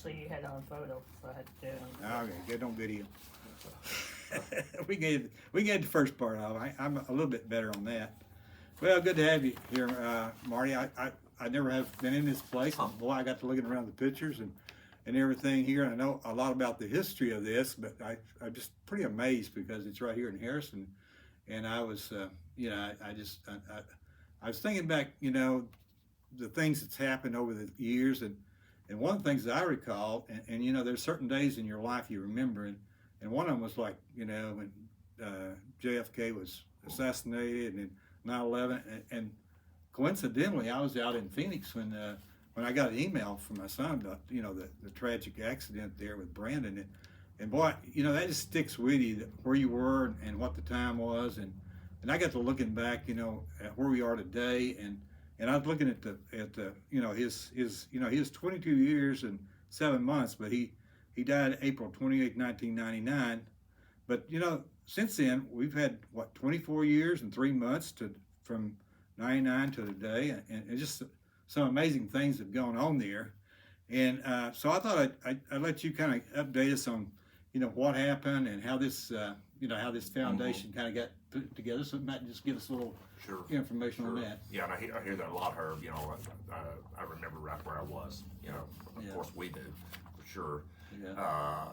So you had on photo, so I had to do it Okay, get on video. we get the first part of it. I'm a little bit better on that. Well, good to have you here, Marty. I never have been in this place. Boy, I got to looking around the pictures and everything here. And I know a lot about the history of this, but I'm just pretty amazed because it's right here in Harrison. And I was, I was thinking back, the things that's happened over the years, and one of the things that I recall, and there's certain days in your life you remember, and one of them was like, when JFK was assassinated, and 9/11, and coincidentally, I was out in Phoenix when I got an email from my son about the tragic accident there with Brandon, and boy, that just sticks with you, where you were and what the time was, and I got to looking back, at where we are today, and I was looking at the he was 22 years and 7 months, but he died April 28, 1999. But since then we've had 24 years and 3 months from 99 to today, and just some amazing things have gone on there. And so I thought I'd let you kind of update us on what happened and how this foundation kind of got put together. So Matt, just give us a little Sure. information on Sure. that. Yeah, and I hear that a lot, Herb. I remember right where I was. Of Yeah. course we do, for sure. Yeah.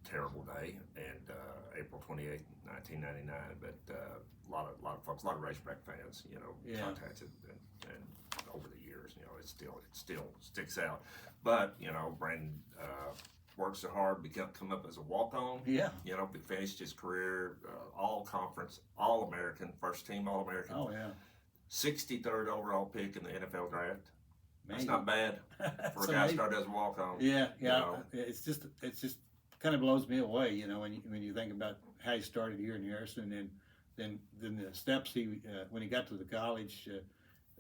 Terrible day, and April 28th, 1999. But a lot of folks, a lot of Razorback fans, Yeah. contacted, and over the years, it still sticks out. But Brandon worked so hard, come up as a walk-on. Yeah. He finished his career all conference, all American, first team All American. Oh yeah. 63rd overall pick in the NFL draft. That's Amazing. not bad for a guy amazing. started as a walk-on. Yeah. It's just kind of blows me away, when you think about how he started here in Harrison, and then the steps when he got to the college.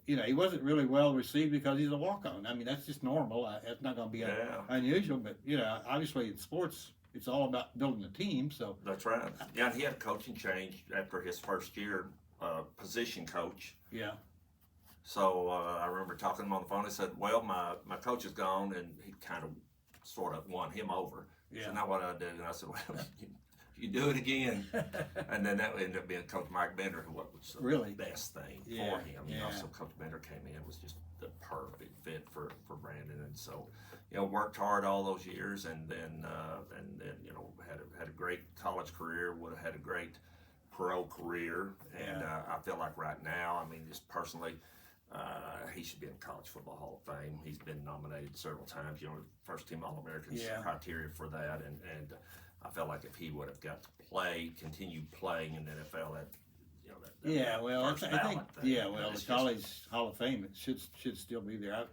He wasn't really well received because he's a walk-on. I mean, that's just normal. That's not going to be unusual. But obviously in sports, it's all about building a team. So That's right. Yeah, and he had a coaching change after his first year, position coach. yeah, So I remember talking to him on the phone. He said, "Well, my coach is gone," and he kind of, sort of won him over. Yeah. So now what I did, and I said, "Well, you do it again," and then that ended up being Coach Mike Bender, who was the Really? best thing Yeah, for him. yeah. So Coach Bender came in, was just the perfect fit for Brandon, and so worked hard all those years, and then had a great college career, would have had a great pro career, and I feel like right now, I mean, just personally, he should be in the College Football Hall of Fame. He's been nominated several times. First team All Americans criteria for that, and I felt like if he would have got to continue playing in the NFL, that I first think ballot thing, the College Hall of Fame, it should still be there.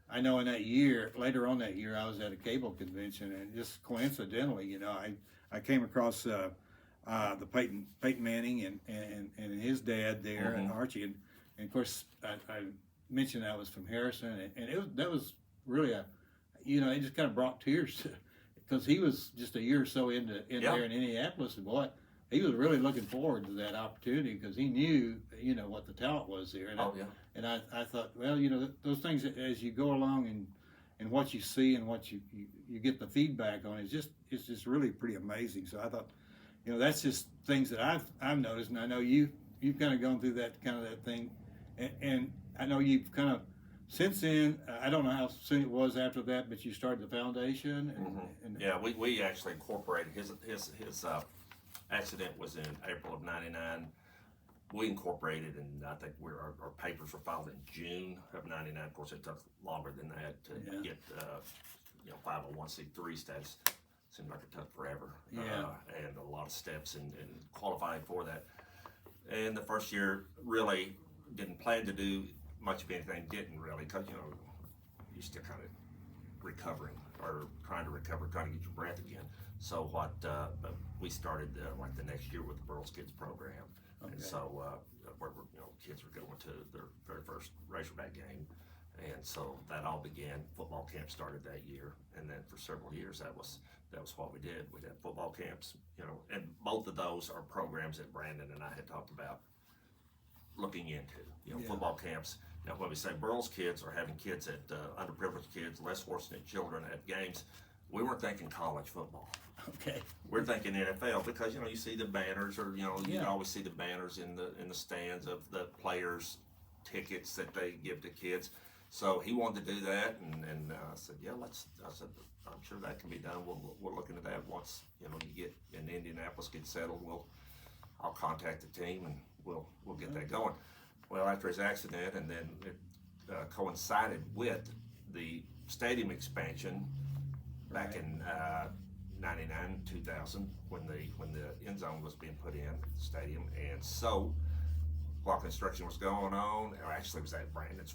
I know in that year, later on that year, I was at a cable convention, and just coincidentally, I came across the Peyton Manning and his dad there, and Archie, and of course I mentioned I was from Harrison, and that was really it just kind of brought tears because he was just a year or so in there in Indianapolis, and boy, he was really looking forward to that opportunity because he knew what the talent was there, and I thought, well, those things as you go along and what you see and what you get the feedback on, it's just really pretty amazing. So I thought, that's just things that I've noticed, and I know you've kind of gone through that thing, and I know you've kind of since then. I don't know how soon it was after that, but you started the foundation, and yeah, we actually incorporated his accident was in April of '99. We incorporated, and I think our papers were filed in June of '99. Of course, it took longer than that to get 501c3 status. Seemed like it took forever, and a lot of steps in qualifying for that. And the first year really didn't plan to do much of anything. Didn't really, because you're still kind of recovering or trying to recover, trying to get your breath again. So but we started like the next year with the Burles Kids program, and so where kids were going to their very first Razorback game, and so that all began. Football camp started that year, and then for several years that was what we did. We had football camps, and both of those are programs that Brandon and I had talked about looking into. Football camps Now, when we say Burles kids or having kids at underprivileged kids, less fortunate children at games, we weren't thinking college football. Okay. We're thinking NFL because you see the banners, or you Yeah. always see the banners in the stands of the players' tickets that they give to kids. So he wanted to do that, and I said, yeah, I said, I'm sure that can be done. We'll look into that once you get in Indianapolis, get settled. I'll contact the team and we'll get that going. Well, after his accident, and then it coincided with the stadium expansion back in '99, 2000, when the end zone was being put in the stadium, and so while construction was going on, or actually it was at Brandon's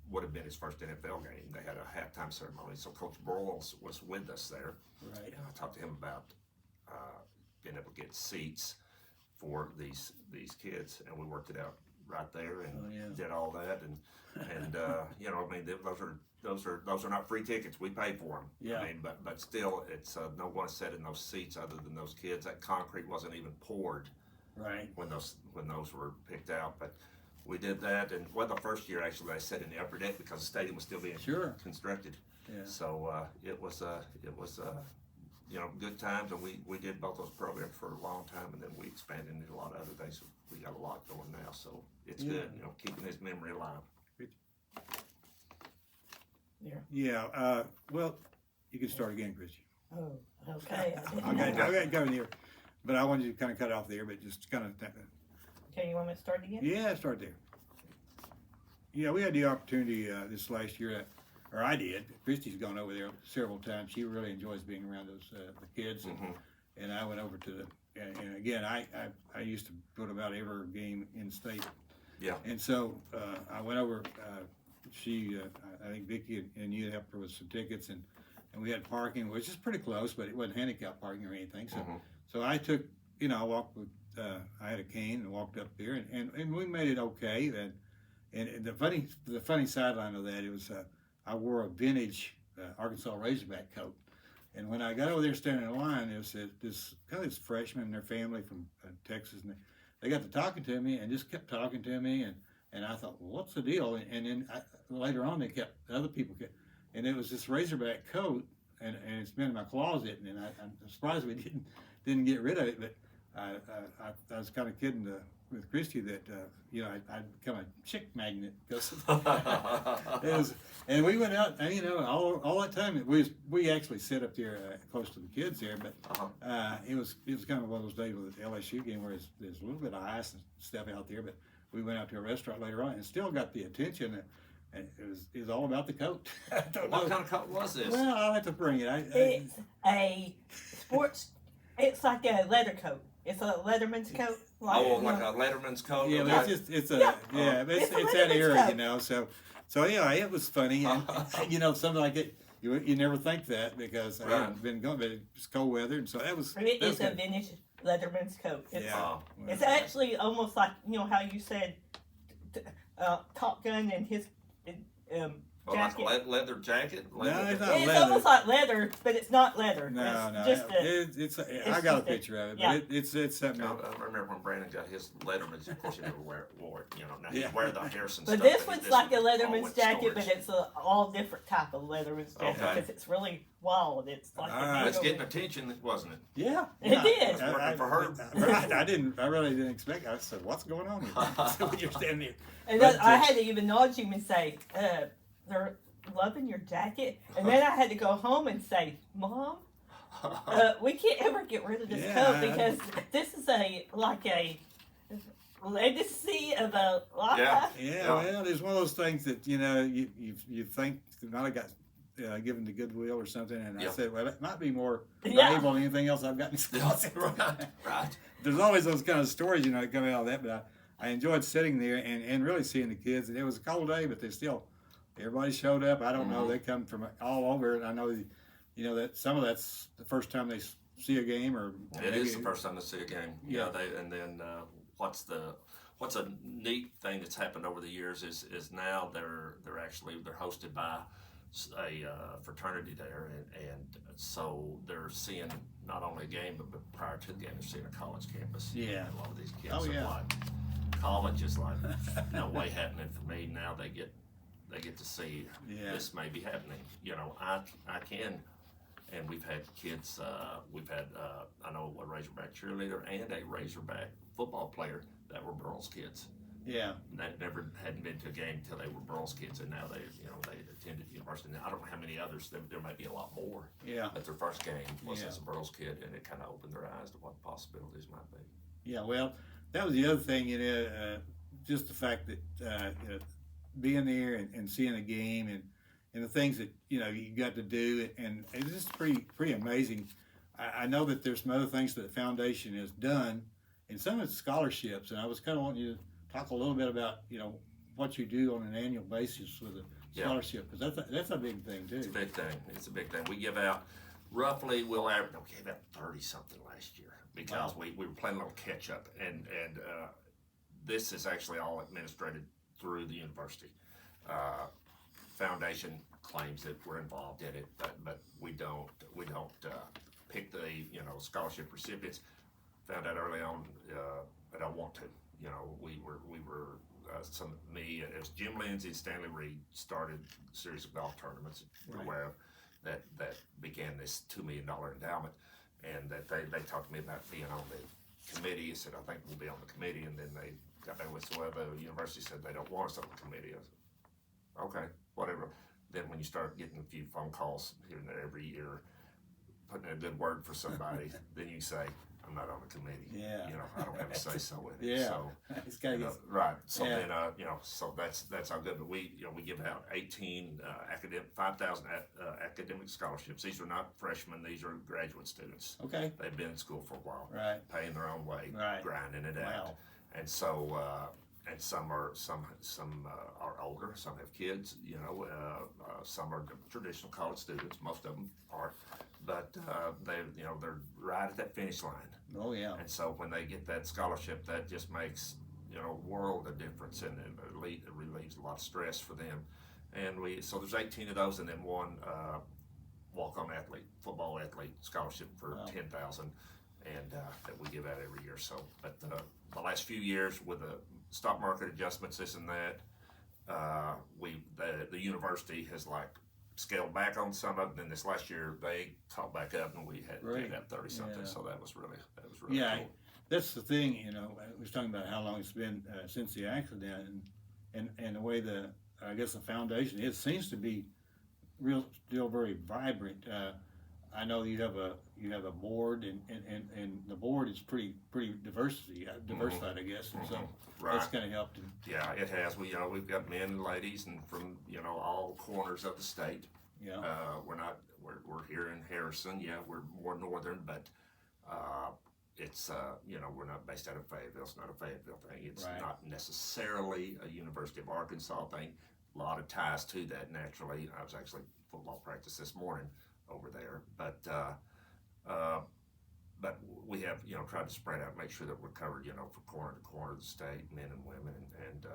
would have been his first NFL game. They had a halftime ceremony, so Coach Broyles was with us there. Right. And I talked to him about being able to get seats for these kids, and we worked it out right there and did all that, and I mean those are not free tickets. We paid for them. Yeah. I mean, but still, it's no one sat in those seats other than those kids. That concrete wasn't even poured Right. when those were picked out, but. We did that, and the first year actually I sat in the upper deck because the stadium was still being constructed. Yeah. So it was good times, and we did both those programs for a long time, and then we expanded into a lot of other things. We got a lot going now, so it's good. Keeping his memory alive. Yeah. Yeah. Well, you can start again, Christy. Oh, okay. I got to go in here, but I wanted you to kind of cut off there, but just kind of. Okay, you want me to start again? Yeah, start there. Yeah, we had the opportunity this last year, or I did. Christy's gone over there several times. She really enjoys being around those the kids, and I went over to and again, I used to go to about every game in state. Yeah. And so I went over. I think Vicki and you helped her with some tickets, and we had parking, which is pretty close, but it wasn't handicap parking or anything. So I took, I walked with. I had a cane and walked up there, and we made it okay. And the funny sideline of that, it was I wore a vintage Arkansas Razorback coat, and when I got over there standing in line, it was this freshman and their family from Texas, and they got to talking to me and just kept talking to me, and I thought, well, what's the deal? And then later on, other people kept, and it was this Razorback coat, and it's been in my closet, and I'm surprised we didn't get rid of it, but. I was kind of kidding with Christy that I'd become a chick magnet because it was, and we went out and all that time we actually sat up there close to the kids there, but it was kind of one of those days with the LSU game where there's a little bit of ice and stuff out there, but we went out to a restaurant later on and still got the attention. And it was all about the coat. What kind of coat was this? Well, I'll have to bring it. It's a sports. It's like a leather coat. It's a Leatherman's coat. Like a Letterman's coat. Yeah, okay. it's that era, So yeah, it was funny, and something like it. You never think that because I haven't been going, but it's cold weather, and so that was. It is a vintage Leatherman's coat. It's Yeah. actually almost like how you said Top Gun and his jacket. Like a leather jacket? No, it's not It's leather. almost like leather, but it's not leather. No, It's I got a picture of it, but it's something. I remember when Brandon got his Letterman's. Of course, he never wore it. Now he'd wear the Harrison But stuff. this one's like a Leatherman's went jacket, storage. but it's all different type of Leatherman's jacket Okay. because it's really wild. It's like It's getting attention, wasn't it? Yeah, It did. It's working for her. I really didn't expect it. I said, "What's going on here?" So when you're standing there, And But, I had to even nudge him and say, they're loving your jacket. And then I had to go home and say, Mom, we can't ever get rid of this coat because this is a legacy of a lifetime. Yeah, well, it's one of those things that you think might have got given to Goodwill or something, and I said, well, it might be more valuable than anything else I've got in this closet. Right. There's always those kind of stories, that come out of that, but I enjoyed sitting there and really seeing the kids. And it was a cold day, but everybody showed up. I don't know, they come from all over, and I know, that some of that's the first time they see a game, or it is the first time they see a game. Yeah. What's a neat thing that's happened over the years is now they're hosted by a fraternity there, and so they're seeing not only a game, but prior to the game, they're seeing a college campus. Yeah. A lot of these kids Oh, yeah. apply. college is like no way happening for me. Now they get to see Yeah. this may be happening. You know, I can, and we've had kids. We've had I know a Razorback cheerleader and a Razorback football player that were Burles kids. Yeah. That never hadn't been to a game until they were Burles kids, and now they attended university. Now, I don't know how many others. There might be a lot more. Yeah. But their first game was Yeah. as a Burles kid, and it kind of opened their eyes to what the possibilities might be. Yeah. Well, that was the other thing, just the fact that being there and seeing the game and the things that you got to do, and it's just pretty amazing. I know that there's some other things that the foundation has done, and some of it's scholarships, and I was kind of wanting you to talk a little bit about what you do on an annual basis with a scholarship, because that's a big thing too. It's a big thing. It's a big thing. We give out roughly we gave out 30 something last year because we were playing a little catch up, and this is actually all administrated through the university. Foundation claims that we're involved in it, but we don't pick the scholarship recipients. Found out early on that I want to. We were it was Jim Lindsay and Stanley Reed started a series of golf tournaments you're aware of that began this $2 million endowment, and that they talked to me about being on the committee. I said, I think we'll be on the committee, and then they got back with us. Well, the university said they don't want us on the committee. I said, okay, whatever. Then when you start getting a few phone calls here and there every year, putting in a good word for somebody, then you say, I'm not on the committee. Yeah. I don't have a say so in it. Yeah. So, It's gotta get, right. So Yeah. then, so that's how good. But we give out 5,000 academic scholarships. These are not freshmen. These are graduate students. okay. They've been in school for a while, Right. paying their own way, Right. grinding it out. Wow. And so, and some are older. Some have kids. Some are traditional college students. Most of them are, but they're right at that finish line. Oh yeah. And so when they get that scholarship, that just makes a world of difference, and it relieves a lot of stress for them. And so there's 18 of those, and then one walk-on football athlete scholarship for Wow. $10,000, and that we give out every year. So, but the last few years with the stock market adjustments, this and that, the university has scaled back on some of it. And this last year they caught back up, and we had Great. that 30 something. Yeah. So that was really Yeah. cool. That's the thing, I was talking about how long it's been since the accident, and the way I guess the foundation, it seems to be still very vibrant. I know you have a board, and the board is pretty diversified, I guess, and so Right. that's kind of helped. Yeah, it has. We've got men and ladies, and from all corners of the state. Yeah. We're here in Harrison. Yeah, we're more northern, but it's we're not based out of Fayetteville. It's not a Fayetteville thing. It's Right. not necessarily a University of Arkansas thing. A lot of ties to that naturally. I was actually football practice this morning over there, but we have tried to spread out, make sure that we're covered from corner to corner of the state, men and women, and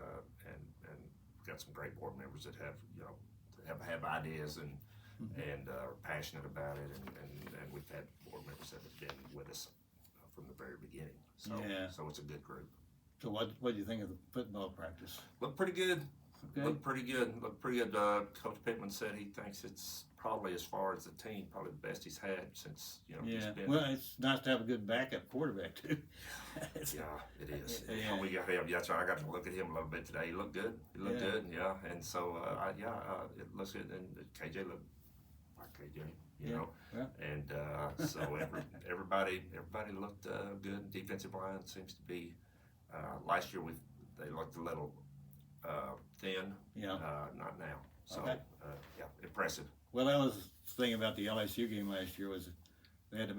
got some great board members that have ideas and are passionate about it, and we've had board members that have been with us from the very beginning. So Yeah. so it's a good group. So what do you think of the football practice? Look pretty good. Okay. Look pretty good. Coach Pittman said he thinks it's probably, as far as the team, probably the best he's had since he's Yeah. been. Well, it's nice to have a good backup quarterback too. Yeah, it is. Yeah. We got him. That's right. I got to look at him a little bit today. He looked good. Yeah. Good. Yeah. And so, it looks good. And KJ looked like KJ. Yeah. And so everybody looked good. Defensive line seems to be. Last year they looked a little thin. Yeah. Not now. So Okay. impressive. Well, that was the thing about the LSU game last year, was they had to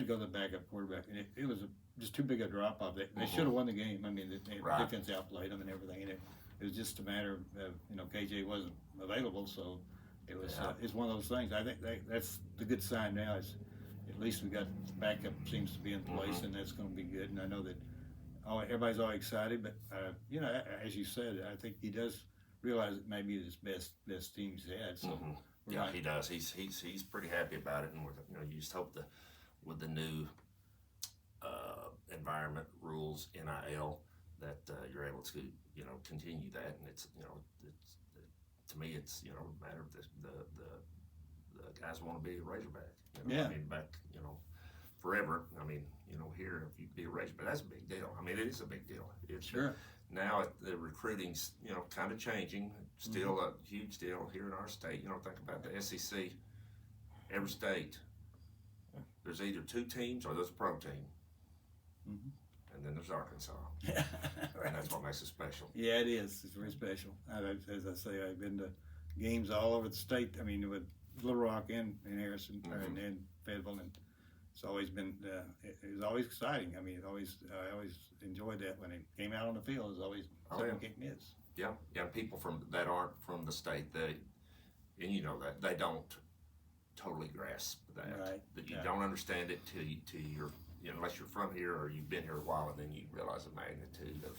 go to the backup quarterback, and it was just too big a drop off. They should have won the game. I mean, the Right. defense outplayed them and everything, and it was just a matter of KJ wasn't available, so it was it's one of those things. I think that's the good sign now. Is at least we got backup seems to be in place, and that's going to be good. And I know that everybody's all excited, but as you said, I think he does realize it may be his best team he's had. So. Yeah, he does. He's pretty happy about it, and you just hope with the new environment rules, NIL, that you're able to continue that, and it's to me it's a matter of the guys want to be a Razorback. Yeah. I mean, back forever. I mean, here if you be a Razorback, that's a big deal. I mean, it is a big deal. It's Sure. Now the recruiting's kind of changing. Still a huge deal here in our state. Think about the SEC. Every state, there's either 2 teams or there's a pro team, and then there's Arkansas, Right. and that's what makes it special. Yeah, it is. It's very special. As I say, I've been to games all over the state. I mean, with Little Rock and Harrison and Fayetteville, and it's always been. It was always exciting. I mean, I always enjoyed that when it came out on the field. It was always something kick miss. Yeah, people that aren't from the state, and that they don't totally grasp that. Right. That you don't understand it till you're unless you're from here or you've been here a while, and then you realize the magnitude of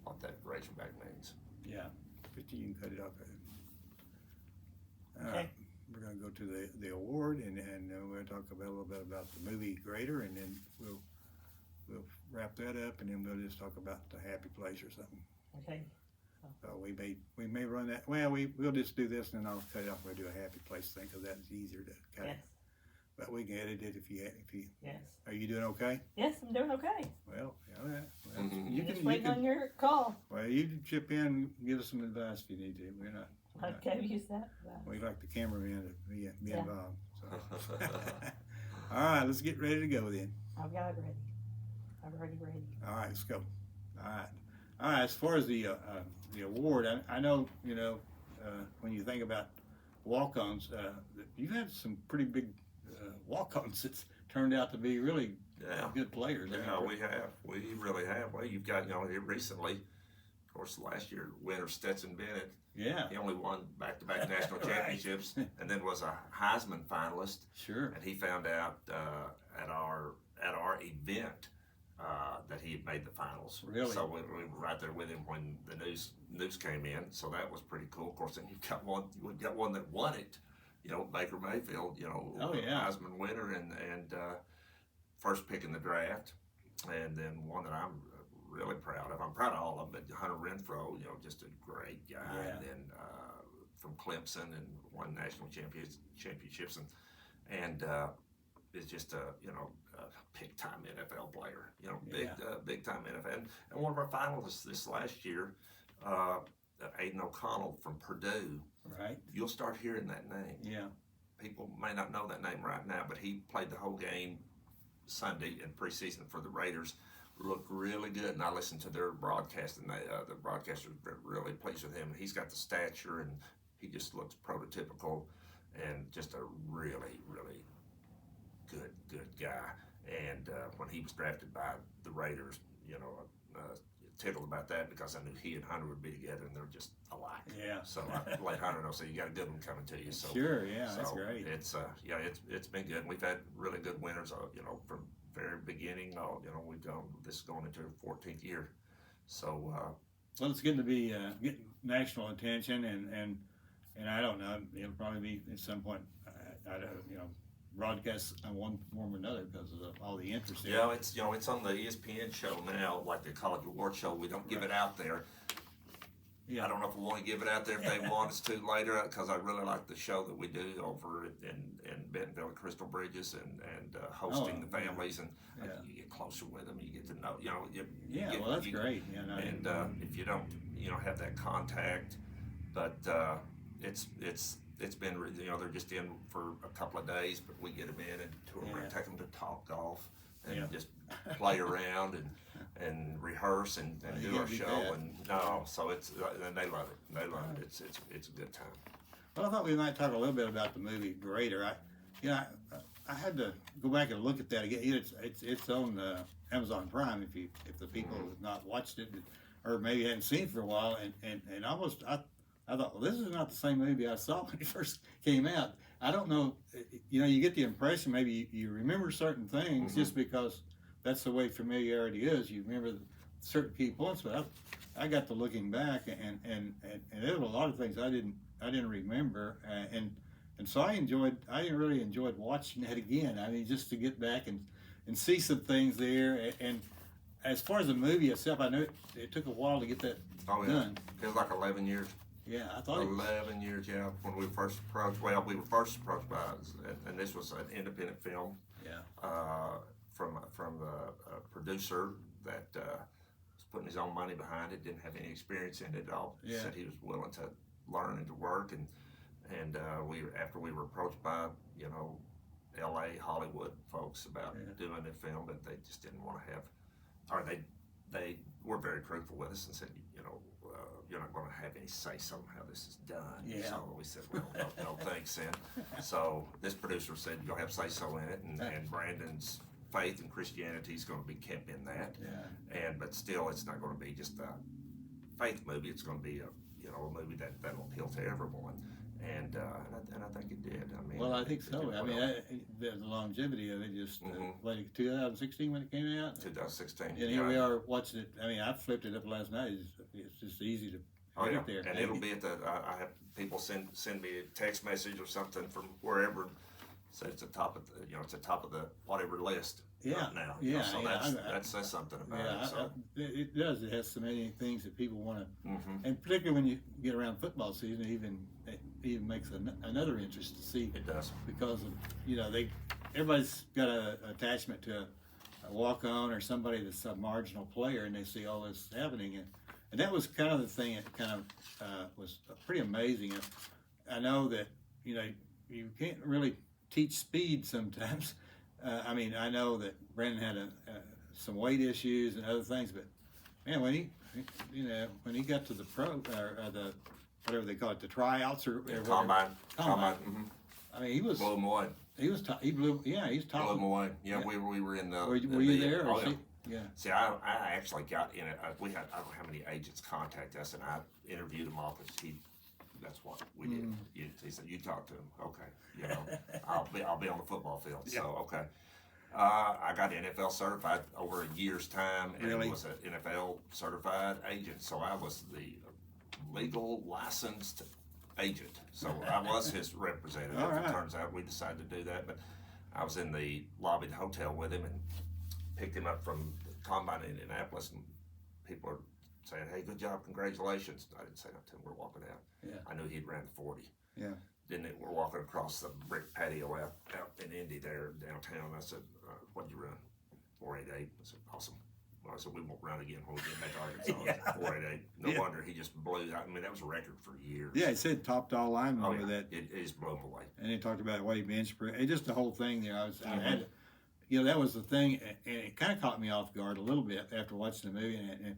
what that Razorback means. Yeah, 50, you can cut it up. Okay. We're going to go to the award, and we're going to talk about a little bit about the movie Greater, and then we'll wrap that up, and then we'll just talk about the happy place or something. Okay. So we may run that. Well, we'll just do this, and then I'll cut it off. We'll do a happy place thing because that's easier to cut. Yes. But we can edit it if you. Yes. Are you doing okay? Yes, I'm doing okay. Well, yeah. Well, Mhm. you Just can. waiting on your call. Well, you can chip in, and give us some advice if you need to. We're not. Okay, use that. We like the cameraman to be Yeah. involved. So. All right, let's get ready to go then. I've got it ready. I'm already ready. All right, let's go. All right. As far as the award, I know when you think about walk-ons, you've had some pretty big walk-ons that's turned out to be really good players. Yeah, we really have. Well, you've got here recently, of course, last year winner Stetson Bennett. Yeah. He only won back-to-back national Right. championships, and then was a Heisman finalist. Sure. And he found out at our event that he had made the finals. Really? So we were right there with him when the news came in. So that was pretty cool. Of course, then you've got one that won it. Baker Mayfield. Oh, yeah. Heisman winner and first pick in the draft, and then one that I'm really proud of. I'm proud of all of them, but Hunter Renfrow, just a great guy. Yeah. And then from Clemson and won national championships and is just a big time NFL player. Big time NFL. And one of our finalists this last year, Aiden O'Connell from Purdue. Right. You'll start hearing that name. Yeah. People may not know that name right now, but he played the whole game Sunday in preseason for the Raiders. Looked really good, and I listened to their broadcast, and the broadcasters were really pleased with him. He's got the stature, and he just looks prototypical, and just a really, really good guy. And when he was drafted by the Raiders, tickled about that because I knew he and Hunter would be together, and they're just alike. Yeah. So I let Hunter know. So you got a good one coming to you. So Sure. Yeah. That's so great. It's been good. We've had really good winners. From very beginning. This is going into our 14th year. So Well, it's good to be getting national attention, and I don't know, it'll probably be at some point, I don't broadcast in one form or another because of all the interest. yeah, it's on the ESPN show now, like the College Award Show. We don't give it out there. Yeah. I don't know if we want to give it out there if they want us to later, because I really like the show that we do over in Bentonville at Crystal Bridges and hosting the families, and you get closer with them, you get to know, Well, that's great. And if you don't, have that contact, but it's been, they're just in for a couple of days, but we get them in and tour them, take them to Top Golf and just play around and rehearse and do our show, so and they love it. They love it. It's a good time. Well, I thought we might talk a little bit about the movie Greater. I had to go back and look at that again. It's on Amazon Prime if the people have not watched it or maybe hadn't seen it for a while, and almost I thought, well, this is not the same movie I saw when it first came out. I don't know, you get the impression maybe you remember certain things just because that's the way familiarity is. You remember certain key points, but I got to looking back and there were a lot of things I didn't remember, and so I really enjoyed watching that again. I mean, just to get back and see some things there, and as far as the movie itself, I know it took a while to get that Oh yeah, done. it was like 11 years. Yeah, I thought 11 years, yeah. When we first approached, well, we were first approached by, and this was an independent film. Yeah. From the producer that was putting his own money behind it, didn't have any experience in it at all. Yeah. Said he was willing to learn and to work, and after we were approached by L.A. Hollywood folks about doing the film, but they just didn't want to have, or they were very truthful with us and said, you're not going to have any say so how this is done. Yeah. So we said, well, no thanks then. So this producer said you'll have say so in it, and Brandon's faith and Christianity is going to be kept in that. Yeah. But still, it's not going to be just a faith movie. It's going to be a movie that'll appeal to everyone. And I think it did. I mean, Well, I think so. did I mean, well. the longevity of it just, Mhm. like 2016 when it came out. 2016. And here we are watching it. I mean, I flipped it up last night. It's just easy to Oh get yeah, it there. and it'll be at the. I have people send me a text message or something from wherever. Say it's the top of the, it's the top of the whatever list Yeah, right now. yeah, So yeah, that says something about Yeah, it. So. it does. It has so many things that people want to, Mhm. and particularly when you get around football season, it even makes another interest to see, It does. because of everybody's got an attachment to a walk on or somebody that's a marginal player, and they see all this happening, and that was kind of the thing that kind of was pretty amazing. I know that you can't really teach speed sometimes. I mean, I know that Brandon had some weight issues and other things, but man, when he got to the pro or the whatever they call it, the tryouts or whatever, Combine. Combine. Mhm. I mean, he was Blew him away. he was top, he blew he's Blew him top. away. Yeah, Yeah. we were in the. Were in you the- there? Oh, Or yeah. yeah. See, I actually got in it. I don't know how many agents contact us, and I interviewed him off. That's what we did. Mm. He said, "You talk to him, okay? I'll be on the football field." Yeah. So okay. I got NFL certified over a year's time, and Really? was an NFL certified agent. So I was the legal licensed agent. So I was his representative. All right. It turns out we decided to do that, but I was in the lobby of the hotel with him and picked him up from the combine in Indianapolis, and people are saying, "Hey, good job, congratulations." I didn't say nothing to him. We're walking out. Yeah. I knew he'd ran the 40. Yeah. Then we're walking across the brick patio out in Indy there downtown. I said, "What'd you run?" 4.88. I said, "Awesome." Well, I said, "We won't run again when we get back to Arkansas." Yeah. 4.88. No Yeah. wonder he just blew. I mean, that was a record for years. Yeah, it said top doll lineman Oh with yeah. that, It just blew him away. and they talked about what he benched, and just the whole thing there. I Mhm. had, that was the thing, and it kind of caught me off guard a little bit after watching the movie, and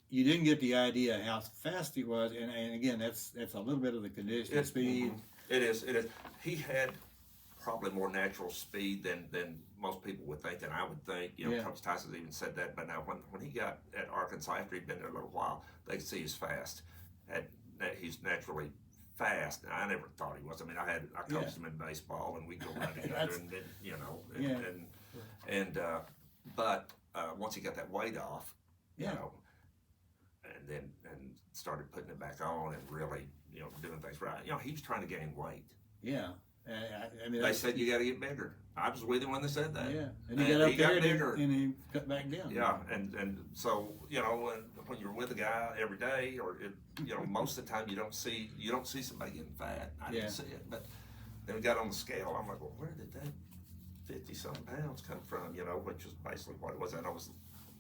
you didn't get the idea how fast he was, and again, that's a little bit of the conditioning, speed. Mhm. It is. He had probably more natural speed than most people would think, than I would think. Yeah. Coach Tyson's even said that. But now, when he got at Arkansas, after he'd been there a little while, they could see he's fast. He's naturally fast. And I never thought he was. I mean, I coached him in baseball, and we go run together, and then, but once he got that weight off, Yeah. and started putting it back on and really, doing things right. He was trying to gain weight. Yeah, I mean, They said you got to get bigger. I was with him when they said that. yeah, and he And got up he got there bigger. and he cut back down. Yeah, and so when you're with a guy every day, or most of the time you don't see somebody getting fat. I Yeah. didn't see it, but then we got on the scale. I'm like, well, where did that 50-something pounds come from? Which was basically what it was. I know it was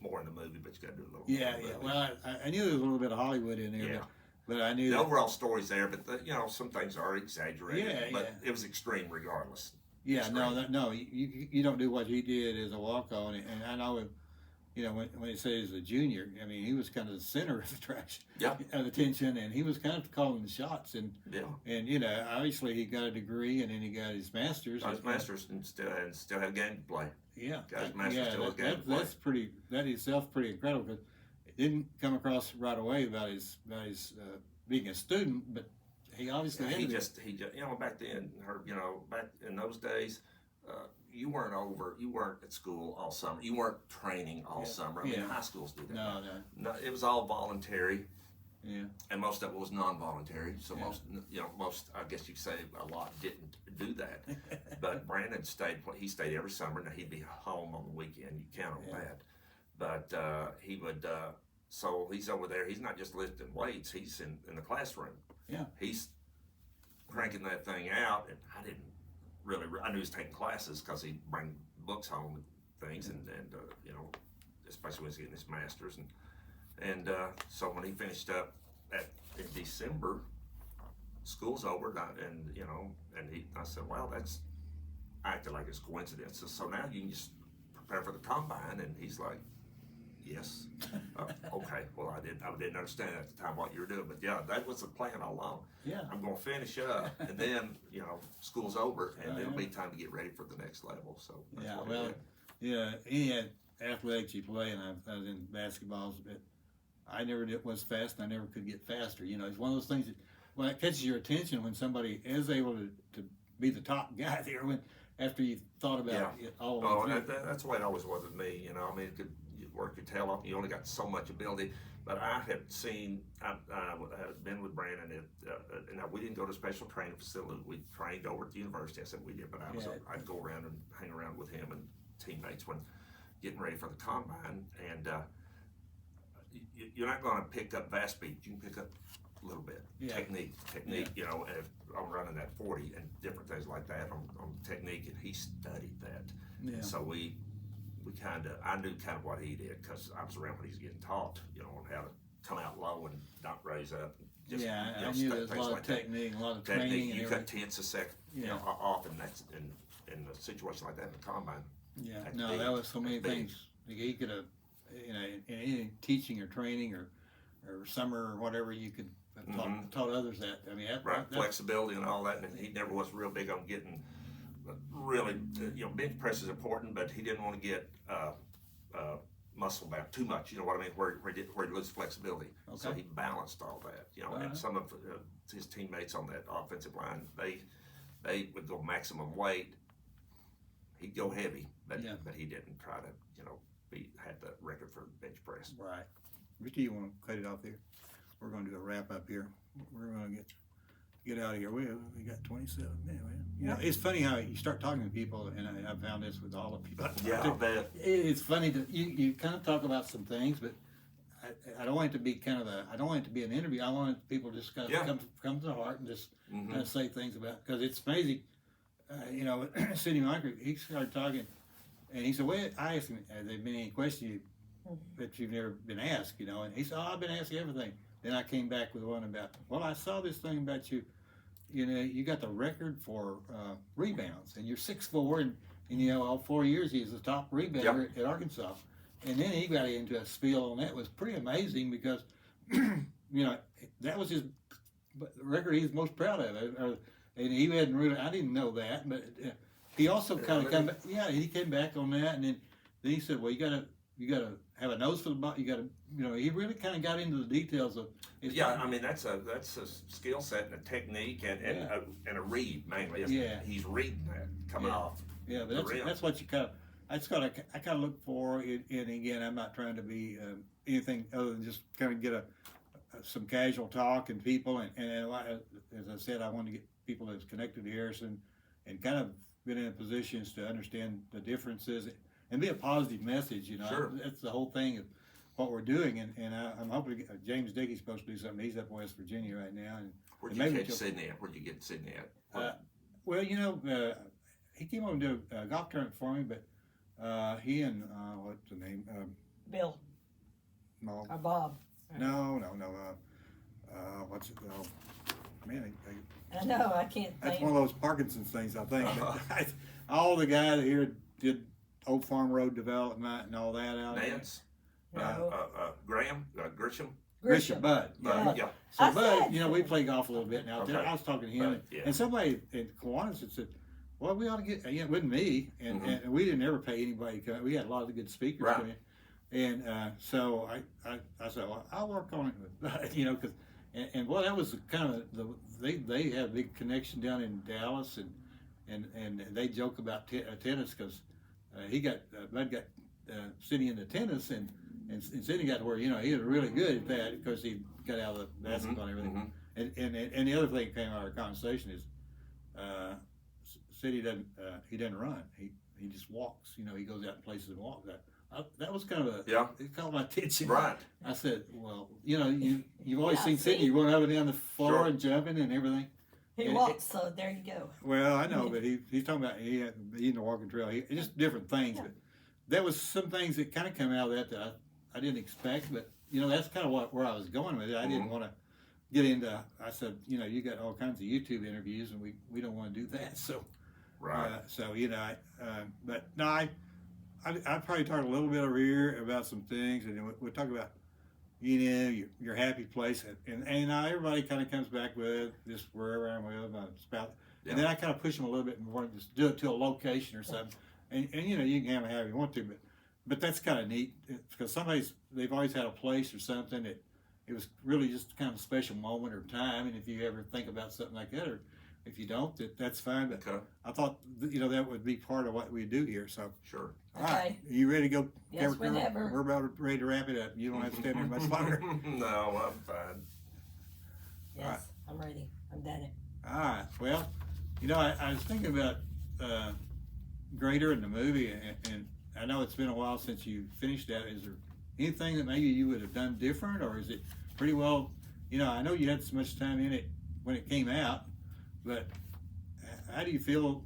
more in the movie, but you got to do a little. Yeah, more in the yeah. movie. Well, I knew there was a little bit of Hollywood in there, Yeah. but I knew The that, overall story's there, but some things are exaggerated. Yeah, but yeah. it was extreme regardless. yeah, It's no, great. no, you don't do what he did as a walk on, and I know, when he said he's a junior, I mean, he was kind of the center of attraction, Yeah. of attention, and he was kind of calling the shots, and Yeah. obviously he got a degree, and then he got his master's. Got his masters and still have game to play. Yeah, Got his master's still has game to play. that's pretty. That itself pretty incredible, because it didn't come across right away about his being a student, but he obviously He ended it. just back then, back in those days, you weren't at school all summer. You weren't training all Yeah. summer. I mean, Yeah. high schools do that. No, No, it was all voluntary, yeah, and most of it was non-voluntary. So Yeah. most I guess you could say a lot didn't do that. But Brandon stayed every summer. Now he'd be home on the weekend. You count on Yeah. that. but he would. So he's over there. He's not just lifting weights. He's in the classroom. Yeah. He's cranking that thing out, and I didn't really. I knew he was taking classes because he'd bring books home and things, and you know, especially when he's getting his masters, and so when he finished up in December, school's over, and you know, and I said, well, that's. I acted like it's coincidence. So now you can just prepare for the combine, and he's like, yes. Okay. Well, I didn't understand at the time what you were doing, but yeah, that was the plan all along. Yeah. I'm going to finish up, and then you know, school's over, and it'll be time to get ready for the next level. So that's Yeah. what I Well, did. yeah. He had athletics you play, and I was in basketballs, but I never was fast, and I never could get faster. You know, it's one of those things that it catches your attention when somebody is able to be the top guy there after you thought about it all the way through. That's the way it always was with me. You know, I mean, you work your tail off. You only got so much ability. But I have seen, I've been with Brandon. Now we didn't go to special training facility. We trained over at the university. I said we did, but I'd go around and hang around with him and teammates when getting ready for the combine. And you're not going to pick up fast speed. You can pick up a little bit. Technique, you know, and I'm running that 40 and different things like that on technique, and he studied that. Yeah. And so I knew kind of what he did because I was around when he was getting taught, you know, on how to come out low and not raise up. Just, I knew there was a lot of technique, a lot of training. You and cut tenths a second, you know, off, and that's in a situation like that in the combine. Yeah, no, that was so many things. He could have, you know, in any teaching or training or summer or whatever, you could have taught others that. I mean, flexibility and all that, and he never was real big on getting really, you know, bench press is important, but he didn't want to get muscle bound too much. You know what I mean? Where he loses flexibility. Okay. So he balanced all that. You know, and some of his teammates on that offensive line, they would go maximum weight. He'd go heavy, but he didn't try to, you know, had the record for bench press. Right. Ricky, you want to cut it off there? We're going to do a wrap up here. We're going to get out of here. We got 27 minutes. You know, it's funny how you start talking to people, and I found this with all the people. Yeah, I bet. It's funny that you kind of talk about some things, but I don't want it to be I don't want it to be an interview. I want people just kind of come to the heart and just kind of say things about, because it's amazing. You know, Sidney Meicher, he started talking, and he said, well, I asked him, has there been any question that you've never been asked, you know? And he said, oh, I've been asked everything. Then I came back with one about, well, I saw this thing about you. You know, you got the record for rebounds, and you're 6'4", and you know, all 4 years he was the top rebounder at Arkansas. And then he got into a spiel on that. It was pretty amazing because, you know, that was his record he was most proud of. And he hadn't really, I didn't know that, but he also kind of he came back on that, and then he said, well, you gotta have a nose for the ball. You gotta, you know, he really kind of got into the details of. I mean that's a skill set and a technique and a read mainly. He's reading that coming off. Yeah, but that's what you kind of. That's what I kind of look for. And again, I'm not trying to be anything other than just kind of get some casual talk and people. And as I said, I want to get people that's connected to Harrison and kind of been in positions to understand the differences and be a positive message. You know, that's the whole thing of what we're doing. And I'm hoping James Dickey's supposed to do something. He's up in West Virginia right now. And where'd you get Sidney at? Where'd you get Sidney at? Well, you know, he came over and did a golf tournament for me, but he and what's the name? Bill. No. Or Bob. No. What's it? Oh, man, I know, I can't think. That's one of those Parkinson's things, I think. All the guys here did Old Farm Road development and all that out there. Nance? Graham? Grisham. Bud. Yeah. So Bud, you know, we play golf a little bit now. Okay. I was talking to him, Bud, and somebody in Kiwanis had said, well, we ought to get, you know, with me, and we didn't ever pay anybody to come. We had a lot of good speakers come in. And so I said, well, I'll work on it with Bud, you know, because, and well, that was kind of they had a big connection down in Dallas, and they joke about tennis because Bud got Sidney into tennis, and Sidney got to where, you know, he was really good at that because he got out of the basketball and everything. And the other thing that came out of our conversation is Sidney doesn't run. He just walks. You know, he goes out in places and walks. that was kind of a, Yeah. it caught my attention. Right. I said, well, you've always Yeah, seen see? Sydney running up and down the floor Sure. and jumping and everything. He And walks, so there you go. Well, I know, but he's talking about he had eating the walking trail, just different things. Yeah. But there was some things that kind of come out of that I didn't expect, but that's kind of where I was going with it. I didn't want to get into. I said, you got all kinds of YouTube interviews, and we don't want to do that. So, Right. but no, I probably talk a little bit over here about some things, and then we'll talk about your happy place, and now everybody kind of comes back with just wherever I'm with my spouse, Yeah. and then I kind of push them a little bit more, just do it to a location or something, and you can have it however you want to, but that's kind of neat because they've always had a place or something that it was really just kind of a special moment or time, and if you ever think about something like that, or if you don't, that's fine. But Okay. I thought that would be part of what we do here. So, Sure. all right, Okay. you ready to go? Yes, whenever. We're about ready to wrap it up. You don't have to stand there much longer. No, I'm fine. Yes, Alright. I'm ready. I'm done it. All right. Well, I was thinking about Greater in the movie, and I know it's been a while since you finished that. Is there anything that maybe you would have done different, or is it pretty well? I know you had so much time in it when it came out, but how do you feel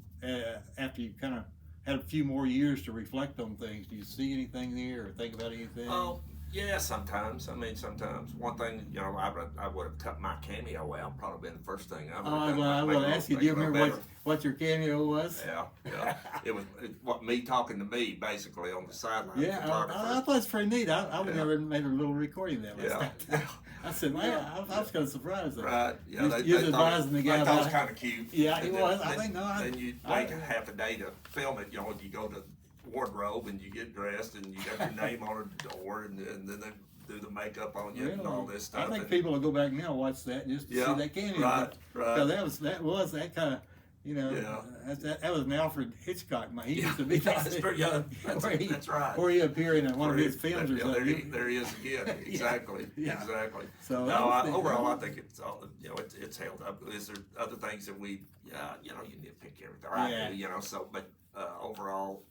after you kind of had a few more years to reflect on things? Do you see anything there or think about anything? Oh, yeah, sometimes. I mean, sometimes. One thing, I would have cut my cameo out. Probably been the first thing I would have done. I Make will it ask you, make do you it a little remember better. what your cameo was? Yeah. It was what me talking to me, basically, on the sideline. Yeah, I thought it's pretty neat. I would Yeah. never made a little recording of that last Yeah. time. I said, man, I was kind of surprised. Right. Yeah, You- they you was thought advising the guy they thought it was about- kind of cute. Yeah, And it then- was. I then- think, Then you wait half a day to film it. You go to wardrobe and you get dressed and you got your name on the door and then they do the makeup on you and all this stuff. I think and- people will go back now and watch that just to Yeah, see that cameo. right, right. Because that was that kind of, Yeah. that was an Alfred Hitchcock. He used to be That's pretty young. That's right. Or he appear in one of his films or Yeah, something. there he is again. Exactly. Yeah. Exactly. So Overall, I think it's all it's held up. Is there other things that we you nitpick everything? I do, so but overall,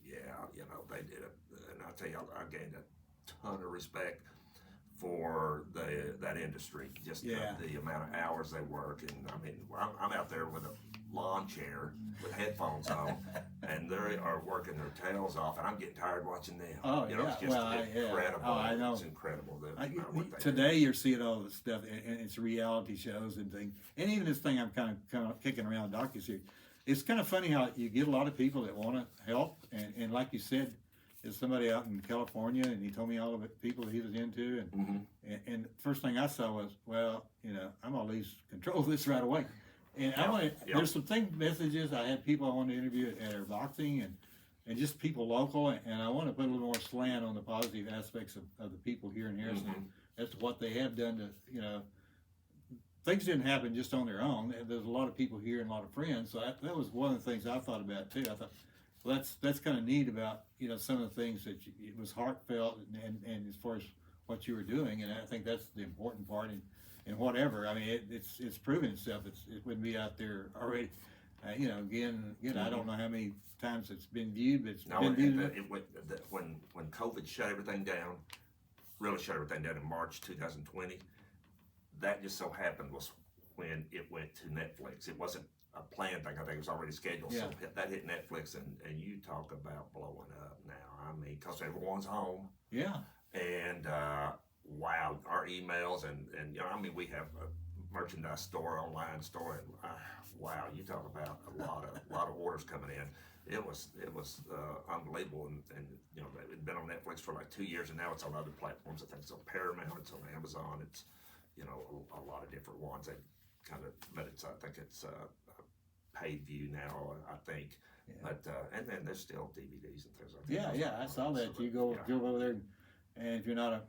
they did it, and I tell you, I gained a ton of respect for that industry. Just the amount of hours they work, and I mean, I'm out there with a lawn chair with headphones on, and they are working their tails off, and I'm getting tired watching them. Oh, It's just incredible. Oh, I know. It's incredible. What they Today you're seeing all this stuff, and it's reality shows and things, and even this thing I'm kind of kicking around docuseries. It's kind of funny how you get a lot of people that want to help, and like you said, there's somebody out in California, and he told me all of the people that he was into, and the first thing I saw was, well, I'm gonna lose control of this right away. And I want to. There's some messages. I had people I wanted to interview at our boxing, and just people local, and I want to put a little more slant on the positive aspects of the people here in Harrison as to what they have done to, things didn't happen just on their own. There's a lot of people here and a lot of friends. So that was one of the things I thought about too. I thought, well, that's kind of neat about some of the things that it was heartfelt and as far as what you were doing, and I think that's the important part. And whatever, I mean, it's proven itself. It wouldn't be out there already. Again, I don't know how many times it's been viewed, but it's been viewed. When COVID shut everything down, really shut everything down in March 2020, that just so happened was when it went to Netflix. It wasn't a planned thing. I think it was already scheduled. So that hit Netflix, and you talk about blowing up now. I mean, because everyone's home. Yeah. And wow, our emails and I mean, we have a merchandise store, online store, and wow, you talk about a lot of orders coming in. It was unbelievable, and it'd been on Netflix for like 2 years, and now it's on other platforms. I think it's on Paramount, it's on Amazon, it's a lot of different ones. They kind of, but I think it's paid view now. I think. Yeah. But and then there's still DVDs and things like that. Yeah, I saw that. You go over there, and if you're not a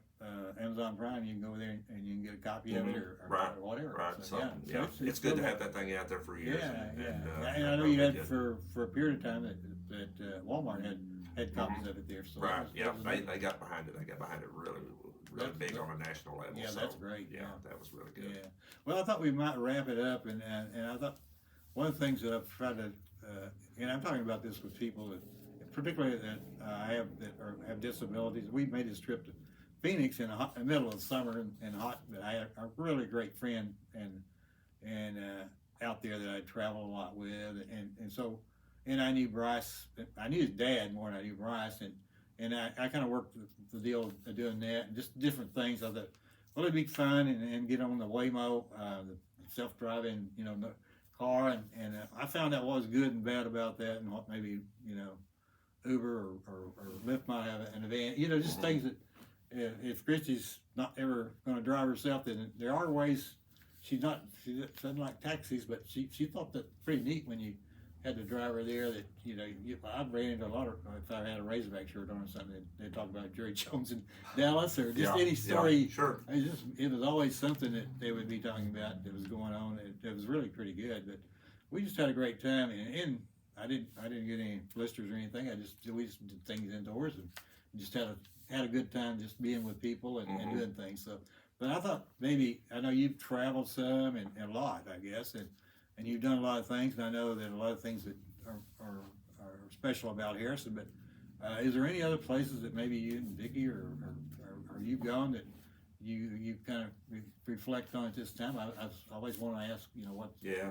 Amazon Prime, you can go over there and you can get a copy of it or whatever. Right. So, it's good to have that thing out there for years. And I know you had for a period of time that Walmart had copies of it there. So they got behind it. They got behind it really big on a national level. Yeah, so, that's great. Yeah, that was really good. Yeah. Well, I thought we might wrap it up, and I thought one of the things that I've tried to, and I'm talking about this with people that particularly that have disabilities. We made this trip to Phoenix in the middle of the summer and hot, but I had a really great friend and out there that I traveled a lot with, and so I knew Bryce. I knew his dad more than I knew Bryce, and I kind of worked the deal of doing that and just different things. I thought, well, it'd be fun and get on the Waymo, the self-driving, car, and I found out what was good and bad about that, and what maybe Uber or Lyft might have an advantage. Just things that if Christy's not ever going to drive herself, then there are ways. She doesn't like taxis, but she thought that pretty neat when you had the driver there that, I've ran into a lot of, if I had a Razorback shirt on or something, they'd talk about Jerry Jones in Dallas or just any story. Yeah, sure. It was always something that they would be talking about that was going on. It was really pretty good, but we just had a great time, and I didn't get any blisters or anything. We just did things indoors and just had a good time just being with people and doing things. So, but I thought I know you've traveled some and a lot, I guess, and you've done a lot of things, and I know that a lot of things that are special about Harrison, but is there any other places that maybe you and Vicki or you've gone that you kind of reflect on at this time? I always want to ask,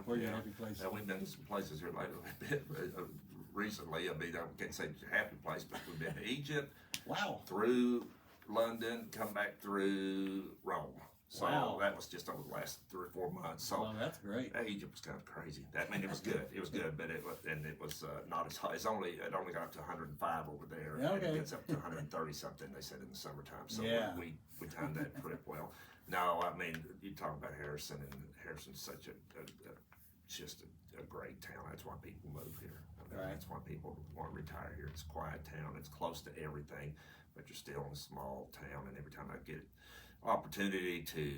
where your happy places? We've been to some places here lately. Recently, I can't say it's a happy place, but we've been to Egypt. Wow. Through London, come back through Rome. So that was just over the last 3 or 4 months. So that's great. Egypt was kind of crazy. It was good. It was good, but it was not as high. It only got up to 105 over there. Okay. And it gets up to 130 something. They said in the summertime. So we timed that trip well. No, you talk about Harrison, and Harrison's such just a great town. That's why people move here. That's why people want to retire here. It's a quiet town. It's close to everything, but you're still in a small town. And every time I get opportunity to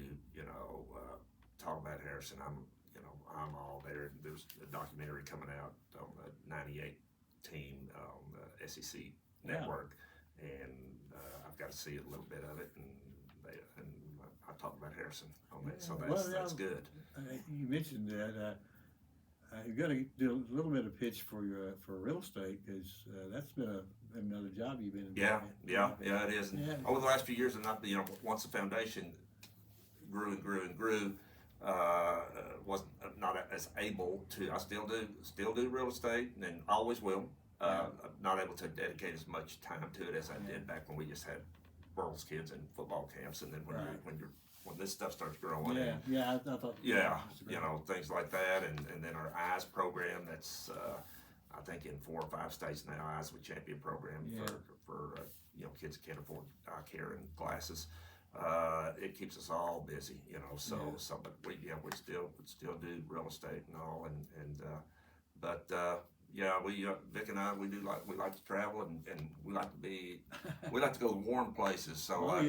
talk about Harrison, I'm all there. There's a documentary coming out on the '98 team on the SEC network, and I've got to see a little bit of it, and I talk about Harrison on that. So that's good. You mentioned that. You got to do a little bit of pitch for real estate, because that's been another job you've been in. Yeah, it is. And over the last few years, and once the foundation grew and grew and grew, wasn't not as able to. I still do real estate, and always will. Not able to dedicate as much time to it as I did back when we just had girls' kids and football camps, and then when this stuff starts growing. I thought. Things like that, and then our EYES program. That's I think in 4 or 5 states now. EYES with Champion program for kids that can't afford eye care and glasses. It keeps us all busy, but we still do real estate and all, Vic and I, we like to travel, and we like to go to warm places. So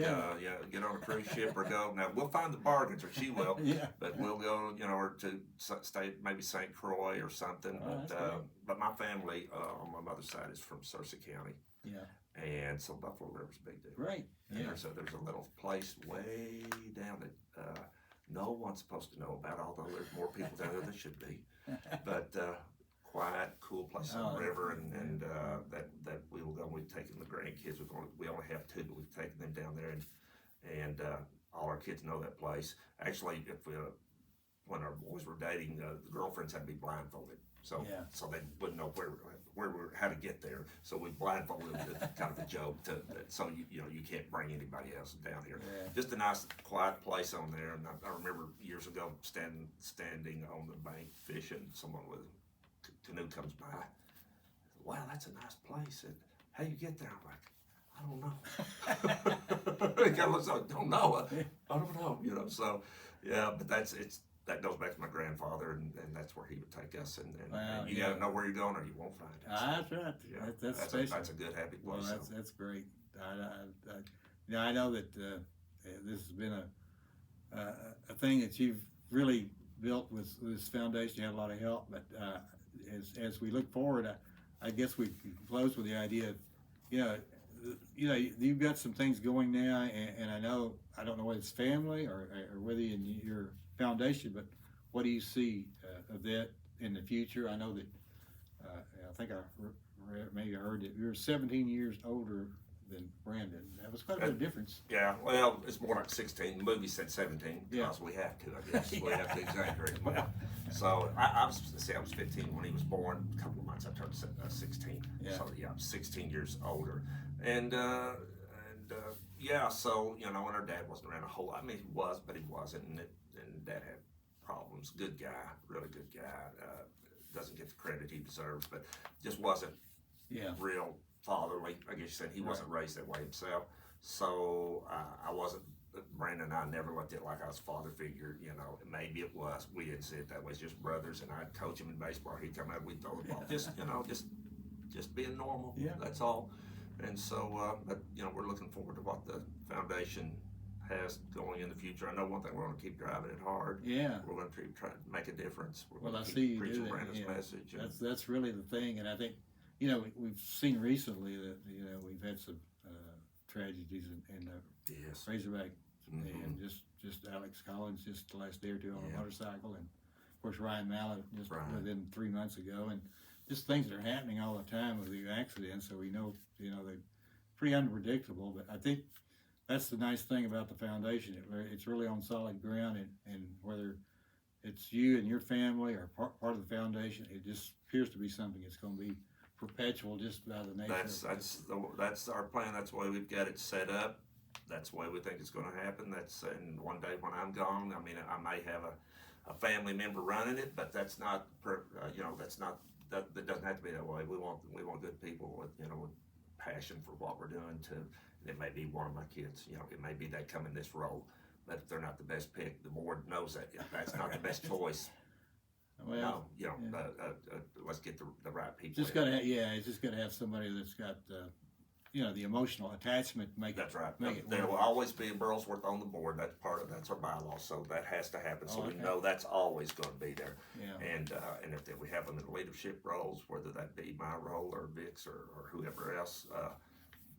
get on a cruise ship or go. Now we'll find the bargains, or she will. But we'll go, or to stay maybe St. Croix or something. But my family on my mother's side is from Searcy County. And so Buffalo River's a big deal. Right. There's a little place way down that no one's supposed to know about, although there's more people down there than should be. But quiet, cool place on the river, and that we will go. We've taken the grandkids. We only have 2, but we've taken them down there, and all our kids know that place. Actually, when our boys were dating, the girlfriends had to be blindfolded, so they wouldn't know how to get there. So we blindfolded them. Kind of a joke so you can't bring anybody else down here. Just a nice quiet place on there. And I remember years ago standing on the bank fishing. Someone with a canoe comes by. Wow, that's a nice place. And how you get there? I'm like, I don't know. I don't know. So but that goes back to my grandfather, and that's where he would take us. And you got to know where you're going, or you won't find it. That's right. Yeah, that's a good happy place. Well, that's great. I know that this has been a thing that you've really built with this foundation. You had a lot of help, but as we look forward, I guess we can close with the idea of, you've got some things going now, and I don't know whether it's family or whether in your foundation, but what do you see of that in the future? I know that I think I maybe I heard that you're 17 years older than Brandon. That was quite a bit of difference. Yeah, well, it's more like 16. The movie said 17 Yeah. because we have to, I guess. We have to exaggerate. Well, so I was 15 when he was born. A couple of months I turned 16. Yeah. So yeah, I'm 16 years older. And yeah, so, you know, and our dad wasn't around a whole lot. I mean, he was, but he wasn't. And Dad had problems. Good guy, really good guy. Doesn't get the credit he deserves, but just wasn't Yeah. real fatherly. I guess you said he wasn't raised that way himself. So I wasn't. Brandon and I never looked at it like I was a father figure. You know, maybe it was. We didn't see it that way. It's just brothers, and I'd coach him in baseball. He'd come out, we'd throw the ball. Just, you know, just being normal. Yeah. That's all. And so, but you know, we're looking forward to what the foundation has going in the future. I know one thing, we're going to keep driving it hard. Yeah. We're going to keep trying to make a difference. We're Well, going I to see keep you do preaching that. Brandon's Yeah. message. And That's really the thing, and I think, you know, we've seen recently that, you know, we've had some tragedies in the yes. Razorback, Mhm. and just Alex Collins just the last day or two on a Yeah. motorcycle, and of course Ryan Mallett just Right. within 3 months ago, and just things that are happening all the time with the accidents. So we know, you know, they're pretty unpredictable. But I think that's the nice thing about the foundation. It's really on solid ground, and whether it's you and your family or part of the foundation, it just appears to be something that's going to be perpetual just by the nature. That's our plan. That's the way we've got it set up. That's the way we think it's going to happen. And one day when I'm gone, I mean, I may have a family member running it, but that's not, you know, that doesn't have to be that way. We want good people with, you know, with passion for what we're doing. It may be one of my kids. You know, it may be they come in this role, but if they're not the best pick, the board knows that. If that's not the best choice, Well, no, you know, yeah. let's get the right people. Just in. gotta, it's just gotta have somebody that's got, you know, the emotional attachment to make That's it. right. Make it There work. will always be a Burlsworth on the board. That's that's our bylaw, so that has to happen. So Oh, we okay. know that's always going to be there. Yeah. And if we have them in leadership roles, whether that be my role or Vic's or whoever else,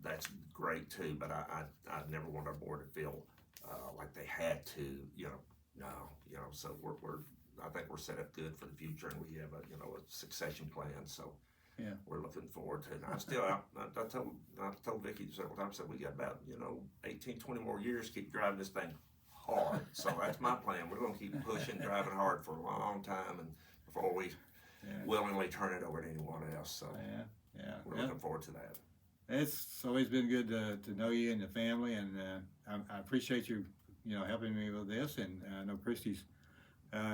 that's great too. But I never want our board to feel like they had to. You know, So I think we're set up good for the future, and we have a succession plan. So. Yeah. We're looking forward to it. I'm still out. I told Vicki several times that we got about 18, 20 more years to keep driving this thing hard. So that's my plan. We're going to keep pushing, driving hard for a long time, and before we willingly turn it over to anyone else. So we're looking forward to that. It's always been good to know you and the family, and I appreciate you, helping me with this. And I know Christy's,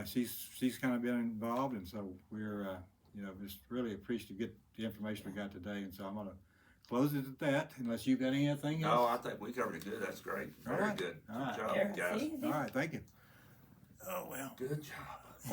she's kind of been involved, and so we're. Just really appreciate to get the information we got today, and so I'm going to close it at that, unless you've got anything else. No, I think we covered it good. That's great. Very good. All right. Good job, There, guys. see? All right, thank you. Oh, well. Good job.